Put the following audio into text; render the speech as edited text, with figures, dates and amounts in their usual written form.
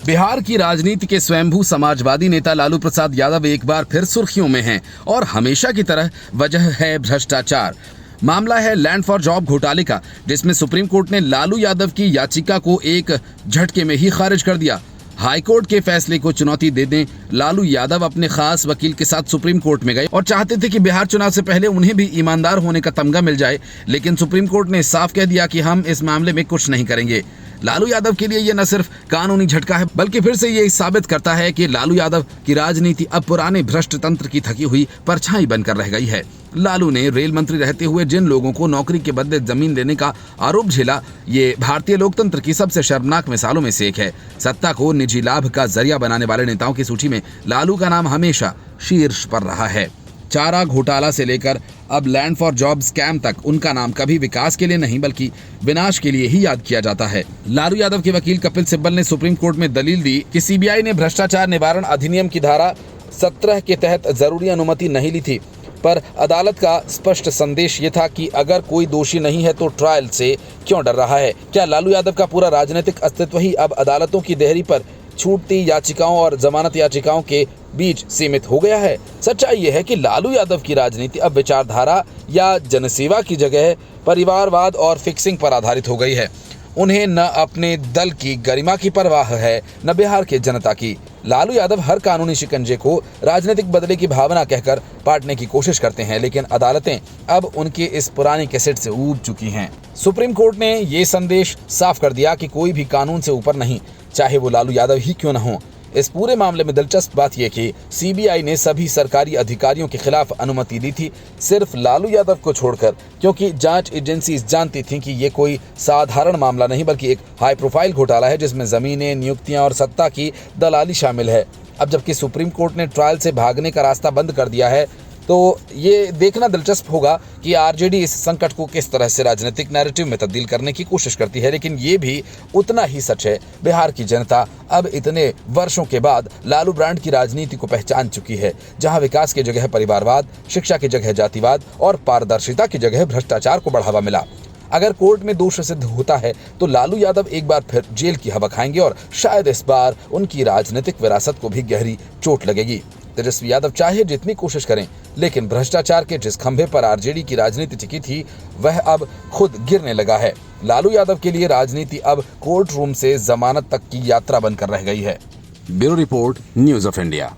बिहार की राजनीति के स्वयंभू समाजवादी नेता लालू प्रसाद यादव एक बार फिर सुर्खियों में हैं और हमेशा की तरह वजह है भ्रष्टाचार। मामला है लैंड फॉर जॉब घोटाले का, जिसमें सुप्रीम कोर्ट ने लालू यादव की याचिका को एक झटके में ही खारिज कर दिया। हाईकोर्ट के फैसले को चुनौती देने लालू यादव अपने खास वकील के साथ सुप्रीम कोर्ट में गए और चाहते थे कि बिहार चुनाव से पहले उन्हें भी ईमानदार होने का तमगा मिल जाए, लेकिन सुप्रीम कोर्ट ने साफ कह दिया कि हम इस मामले में कुछ नहीं करेंगे। लालू यादव के लिए यह न सिर्फ कानूनी झटका है, बल्कि फिर से ये साबित करता है कि लालू यादव की राजनीति अब पुराने भ्रष्ट तंत्र की थकी हुई परछाई बनकर रह गई है। लालू ने रेल मंत्री रहते हुए जिन लोगों को नौकरी के बदले जमीन देने का आरोप झेला, ये भारतीय लोकतंत्र की सबसे शर्मनाक मिसालों में से एक है। सत्ता को निजी लाभ का जरिया बनाने वाले नेताओं की सूची में लालू का नाम हमेशा शीर्ष पर रहा है। चारा घोटाला से लेकर अब लैंड फॉर जॉब स्कैम तक उनका नाम कभी विकास के लिए नहीं बल्कि विनाश के लिए ही याद किया जाता है। लालू यादव के वकील कपिल सिब्बल ने सुप्रीम कोर्ट में दलील दी कि सीबीआई ने भ्रष्टाचार निवारण अधिनियम की धारा 17 के तहत जरूरी अनुमति नहीं ली थी, पर अदालत का स्पष्ट संदेश ये था कि अगर कोई दोषी नहीं है तो ट्रायल से क्यों डर रहा है। क्या लालू यादव का पूरा राजनीतिक अस्तित्व ही अब अदालतों की देहरी पर छूटती याचिकाओं और जमानत याचिकाओं के बीच सीमित हो गया है? सच्चाई यह है कि लालू यादव की राजनीति अब विचारधारा या जनसेवा की जगह परिवारवाद और फिक्सिंग पर आधारित हो गई है। उन्हें न अपने दल की गरिमा की परवाह है, न बिहार के जनता की। लालू यादव हर कानूनी शिकंजे को राजनीतिक बदले की भावना कहकर पाटने की कोशिश करते हैं, लेकिन अदालतें अब उनके इस पुरानी कैसेट से ऊब चुकी हैं। सुप्रीम कोर्ट ने ये संदेश साफ कर दिया कि कोई भी कानून से ऊपर नहीं, चाहे वो लालू यादव ही क्यों न हो। इस पूरे मामले में दिलचस्प बात यह कि सीबीआई ने सभी सरकारी अधिकारियों के खिलाफ अनुमति दी थी, सिर्फ लालू यादव को छोड़कर, क्योंकि जांच एजेंसी जानती थीं कि ये कोई साधारण मामला नहीं बल्कि एक हाई प्रोफाइल घोटाला है जिसमें जमीनें, नियुक्तियां और सत्ता की दलाली शामिल है। अब जबकि सुप्रीम कोर्ट ने ट्रायल से भागने का रास्ता बंद कर दिया है, तो ये देखना दिलचस्प होगा कि आरजेडी इस संकट को किस तरह से राजनीतिक नैरेटिव में तब्दील करने की कोशिश करती है। लेकिन ये भी उतना ही सच है, बिहार की जनता अब इतने वर्षों के बाद लालू ब्रांड की राजनीति को पहचान चुकी है, जहां विकास की जगह परिवारवाद, शिक्षा की जगह जातिवाद और पारदर्शिता की जगह भ्रष्टाचार को बढ़ावा मिला। अगर कोर्ट में दोष सिद्ध होता है तो लालू यादव एक बार फिर जेल की हवा खाएंगे और शायद इस बार उनकी राजनीतिक विरासत को भी गहरी चोट लगेगी। तेजस्वी यादव चाहे जितनी कोशिश करें, लेकिन भ्रष्टाचार के जिस खंभे पर आरजेडी की राजनीति टिकी थी वह अब खुद गिरने लगा है। लालू यादव के लिए राजनीति अब कोर्ट रूम से जमानत तक की यात्रा बनकर रह गई है। Bureau report, news of India.